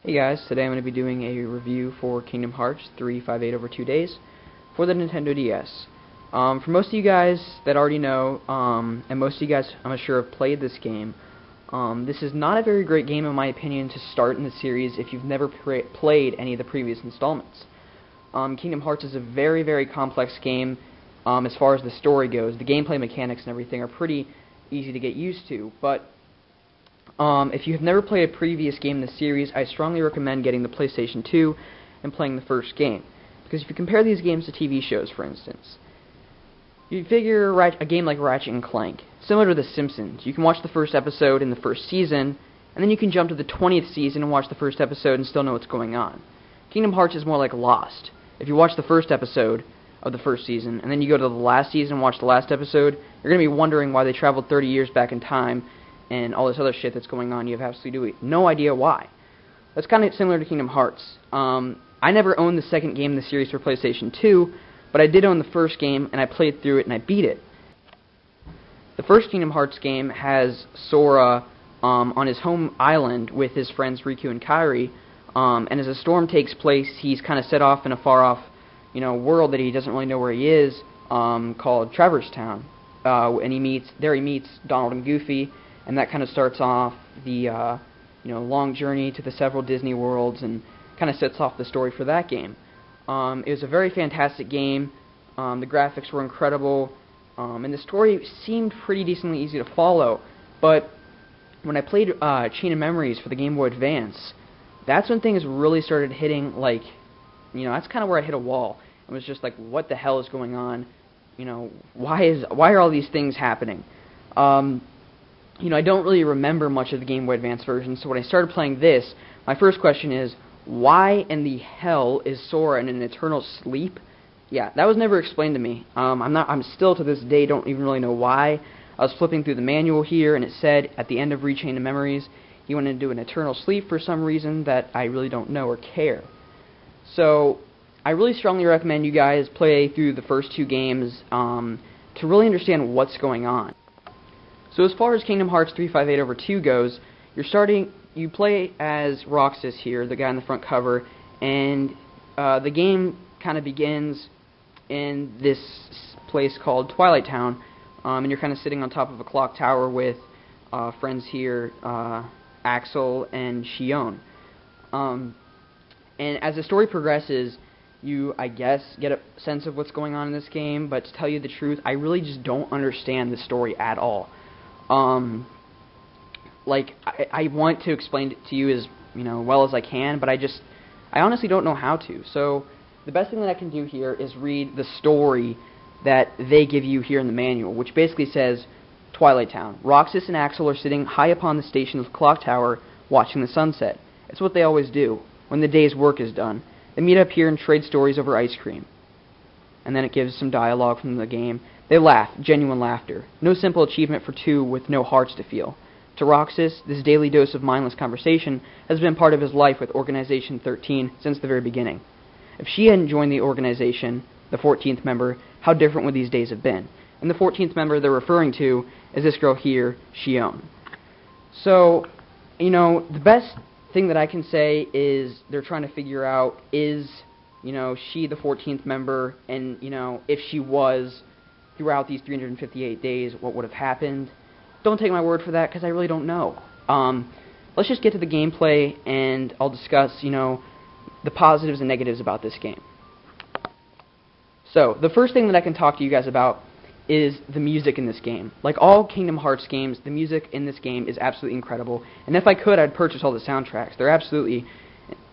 Hey guys, today I'm going to be doing a review for Kingdom Hearts 358 over 2 days for the Nintendo DS. For most of you guys that already know, and most of you guys I'm sure have played this game, this is not a very great game in my opinion to start in the series if you've never played any of the previous installments. Kingdom Hearts is a very, very complex game as far as the story goes. The gameplay mechanics and everything are pretty easy to get used to, but if you have never played a previous game in the series, I strongly recommend getting the PlayStation 2 and playing the first game. Because if you compare these games to TV shows, for instance, you figure a game like Ratchet & Clank, similar to The Simpsons. You can watch the first episode in the first season, and then you can jump to the 20th season and watch the first episode and still know what's going on. Kingdom Hearts is more like Lost. If you watch the first episode of the first season, and then you go to the last season and watch the last episode, you're going to be wondering why they traveled 30 years back in time and all this other shit that's going on. You have absolutely no idea why. That's kind of similar to Kingdom Hearts. I never owned the second game in the series for PlayStation 2, but I did own the first game, and I played through it, and I beat it. The first Kingdom Hearts game has Sora on his home island with his friends Riku and Kairi, and as a storm takes place, he's kind of set off in a far-off, world that he doesn't really know where he is, called Traverse Town. And he meets Donald and Goofy, and that kind of starts off the long journey to the several Disney worlds and kind of sets off the story for that game. It was a very fantastic game. The graphics were incredible, and the story seemed pretty decently easy to follow. But when I played Chain of Memories for the Game Boy Advance, that's when things really started hitting, that's kind of where I hit a wall. It was just like, what the hell is going on? Why are all these things happening? I don't really remember much of the Game Boy Advance version, so when I started playing this, my first question is, why in the hell is Sora in an eternal sleep? Yeah, that was never explained to me. I'm still to this day don't even really know why. I was flipping through the manual here, and it said at the end of Rechain of Memories, he went into an eternal sleep for some reason that I really don't know or care. So, I really strongly recommend you guys play through the first two games to really understand what's going on. So as far as Kingdom Hearts 358 over 2 goes, you play as Roxas here, the guy on the front cover, and the game kind of begins in this place called Twilight Town, and you're kind of sitting on top of a clock tower with friends here, Axel and Xion. And as the story progresses, you, I guess, get a sense of what's going on in this game, but to tell you the truth, I really just don't understand the story at all. I want to explain it to you as well as I can, but I honestly don't know how to. So the best thing that I can do here is read the story that they give you here in the manual, which basically says, Twilight Town. Roxas and Axel are sitting high upon the station's clock tower watching the sunset. It's what they always do when the day's work is done. They meet up here and trade stories over ice cream. And then it gives some dialogue from the game. They laugh, genuine laughter. No simple achievement for two with no hearts to feel. To Roxas, this daily dose of mindless conversation has been part of his life with Organization 13 since the very beginning. If she hadn't joined the organization, the 14th member, how different would these days have been? And the 14th member they're referring to is this girl here, Xion. So, the best thing that I can say is they're trying to figure out is, she the 14th member, and, if she was, throughout these 358 days, what would have happened. Don't take my word for that, because I really don't know. Let's just get to the gameplay, and I'll discuss, the positives and negatives about this game. So, the first thing that I can talk to you guys about is the music in this game. Like all Kingdom Hearts games, the music in this game is absolutely incredible, and if I could, I'd purchase all the soundtracks. They're absolutely,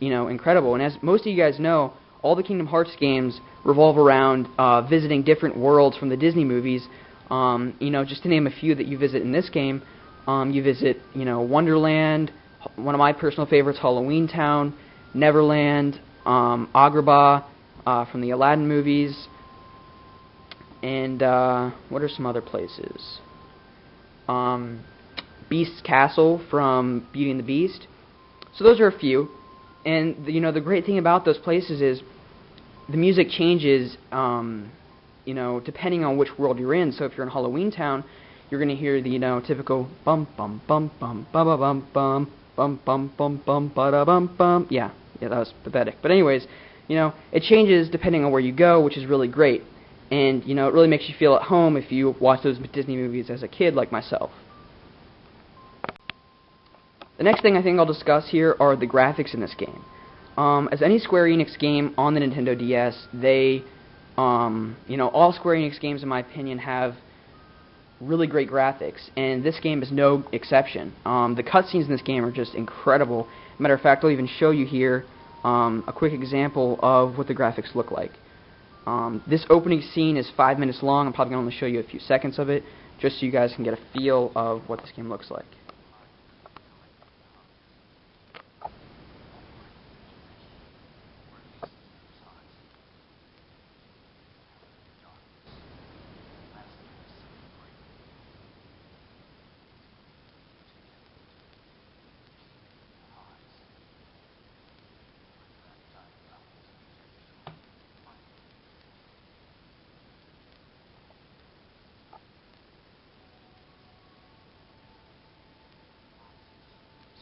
incredible, and as most of you guys know, all the Kingdom Hearts games revolve around visiting different worlds from the Disney movies. Just to name a few that you visit in this game, you visit, Wonderland, one of my personal favorites, Halloween Town, Neverland, Agrabah from the Aladdin movies, and what are some other places? Beast's Castle from Beauty and the Beast. So those are a few. And the great thing about those places is the music changes, depending on which world you're in. So if you're in Halloween Town, you're going to hear the typical bum bum bum bum bum bum bum bum bum bum bum ba da bum bum. Yeah, that was pathetic. But anyways, it changes depending on where you go, which is really great. And it really makes you feel at home if you watch those Disney movies as a kid like myself. The next thing I think I'll discuss here are the graphics in this game. As any Square Enix game on the Nintendo DS, they, all Square Enix games, in my opinion, have really great graphics, and this game is no exception. The cutscenes in this game are just incredible. Matter of fact, I'll even show you here a quick example of what the graphics look like. This opening scene is 5 minutes long. I'm probably going to only show you a few seconds of it, just so you guys can get a feel of what this game looks like.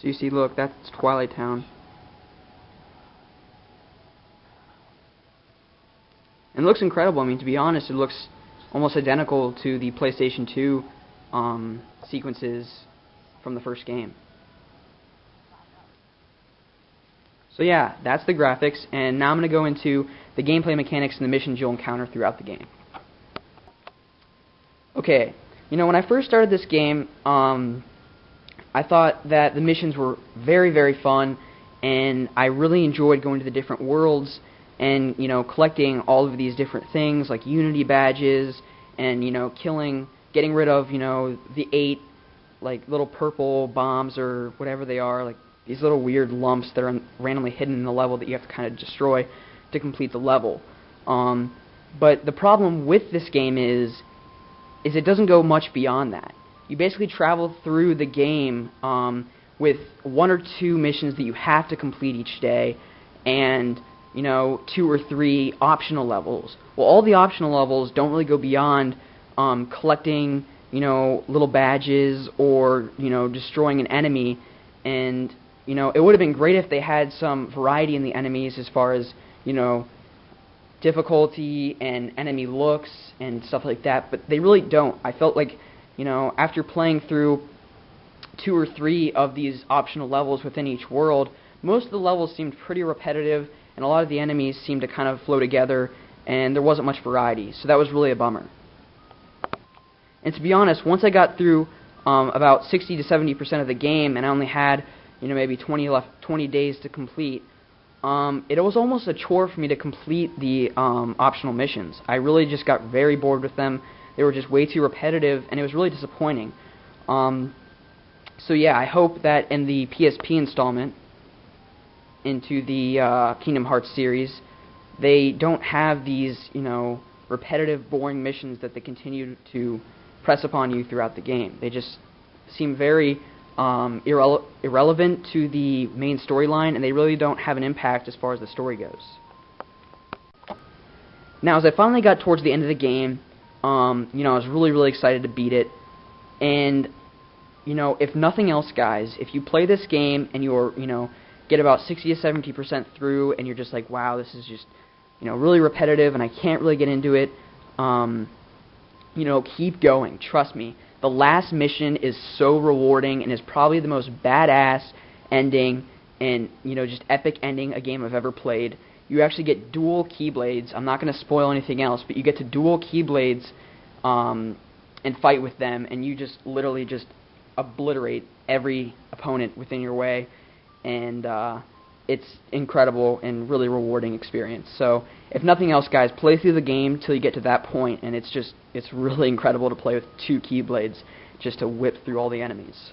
So you see, look, that's Twilight Town. And it looks incredible. I mean, to be honest, it looks almost identical to the PlayStation 2 sequences from the first game. So yeah, that's the graphics, and now I'm going to go into the gameplay mechanics and the missions you'll encounter throughout the game. Okay, when I first started this game, I thought that the missions were very, very fun, and I really enjoyed going to the different worlds and, collecting all of these different things like Unity badges and, getting rid of, the 8, like, little purple bombs or whatever they are, like these little weird lumps that are randomly hidden in the level that you have to kind of destroy to complete the level. But the problem with this game is it doesn't go much beyond that. You basically travel through the game with 1 or 2 missions that you have to complete each day, and 2 or 3 optional levels. Well, all the optional levels don't really go beyond collecting little badges or destroying an enemy. And it would have been great if they had some variety in the enemies as far as difficulty and enemy looks and stuff like that, but they really don't. I felt like after playing through 2 or 3 of these optional levels within each world, most of the levels seemed pretty repetitive, and a lot of the enemies seemed to kind of flow together, and there wasn't much variety, so that was really a bummer. And to be honest, once I got through about 60 to 70% of the game, and I only had maybe 20 days to complete, it was almost a chore for me to complete the optional missions. I really just got very bored with them. They were just way too repetitive, and it was really disappointing. So yeah, I hope that in the PSP installment into the Kingdom Hearts series, they don't have these, repetitive, boring missions that they continue to press upon you throughout the game. They just seem very irrelevant to the main storyline, and they really don't have an impact as far as the story goes. Now, as I finally got towards the end of the game, I was really, really excited to beat it, and, if nothing else, guys, if you play this game and you're, get about 60 to 70% through, and you're just like, wow, this is just, really repetitive, and I can't really get into it, keep going, trust me. The last mission is so rewarding, and is probably the most badass ending, and, just epic ending a game I've ever played. You actually get dual Keyblades. I'm not going to spoil anything else, but you get to dual Keyblades and fight with them, and you just literally just obliterate every opponent within your way, and it's incredible and really rewarding experience. So if nothing else, guys, play through the game till you get to that point, and it's really incredible to play with 2 Keyblades just to whip through all the enemies.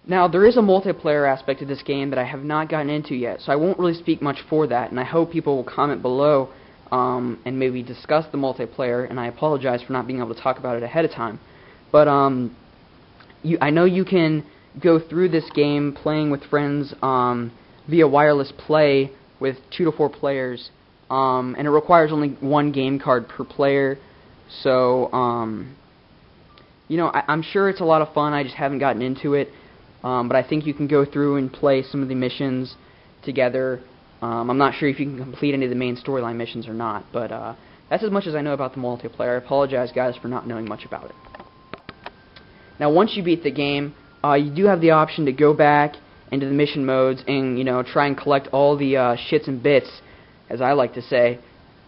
Now, there is a multiplayer aspect of this game that I have not gotten into yet, so I won't really speak much for that, and I hope people will comment below and maybe discuss the multiplayer, and I apologize for not being able to talk about it ahead of time. But I know you can go through this game playing with friends via wireless play with 2 to 4 players, and it requires only 1 game card per player, so you know, I'm sure it's a lot of fun. I just haven't gotten into it. But I think you can go through and play some of the missions together. I'm not sure if you can complete any of the main storyline missions or not, but that's as much as I know about the multiplayer. I apologize, guys, for not knowing much about it. Now, once you beat the game, you do have the option to go back into the mission modes and, you know, try and collect all the shits and bits, as I like to say,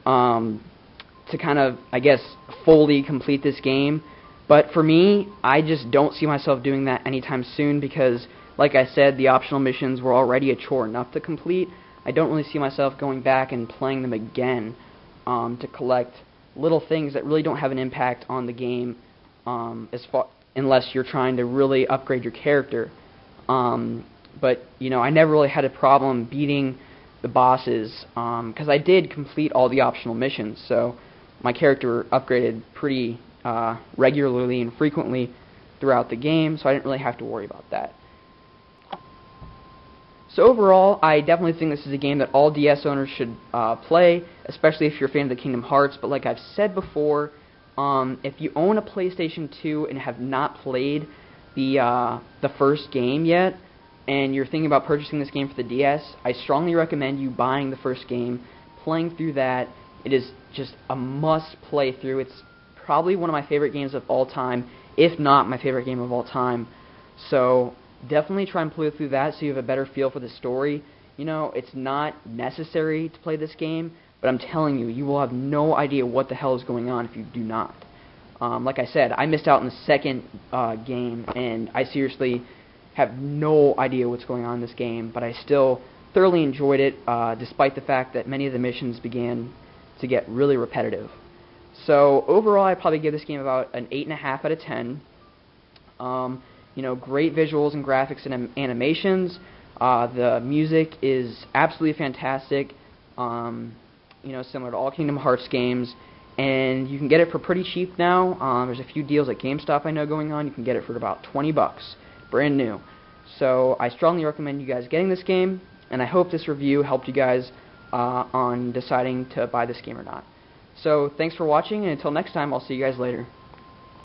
to kind of, I guess, fully complete this game. But for me, I just don't see myself doing that anytime soon because, like I said, the optional missions were already a chore enough to complete. I don't really see myself going back and playing them again to collect little things that really don't have an impact on the game unless you're trying to really upgrade your character. But, you know, I never really had a problem beating the bosses because I did complete all the optional missions, so my character upgraded pretty regularly and frequently throughout the game, so I didn't really have to worry about that. So overall, I definitely think this is a game that all DS owners should play, especially if you're a fan of the Kingdom Hearts. But like I've said before, if you own a PlayStation 2 and have not played the first game yet, and you're thinking about purchasing this game for the DS, I strongly recommend you buying the first game, playing through that. It is just a must play through. It's probably one of my favorite games of all time, if not my favorite game of all time. So definitely try and play through that so you have a better feel for the story. You know, it's not necessary to play this game, but I'm telling you, you will have no idea what the hell is going on if you do not. Like I said, I missed out on the second game, and I seriously have no idea what's going on in this game, but I still thoroughly enjoyed it, despite the fact that many of the missions began to get really repetitive. So overall, I'd probably give this game about an 8.5 out of 10. You know, great visuals and graphics and animations. The music is absolutely fantastic. You know, similar to all Kingdom Hearts games, and you can get it for pretty cheap now. There's a few deals at GameStop I know going on. You can get it for about 20 bucks, brand new. So I strongly recommend you guys getting this game, and I hope this review helped you guys on deciding to buy this game or not. So thanks for watching, and until next time, I'll see you guys later.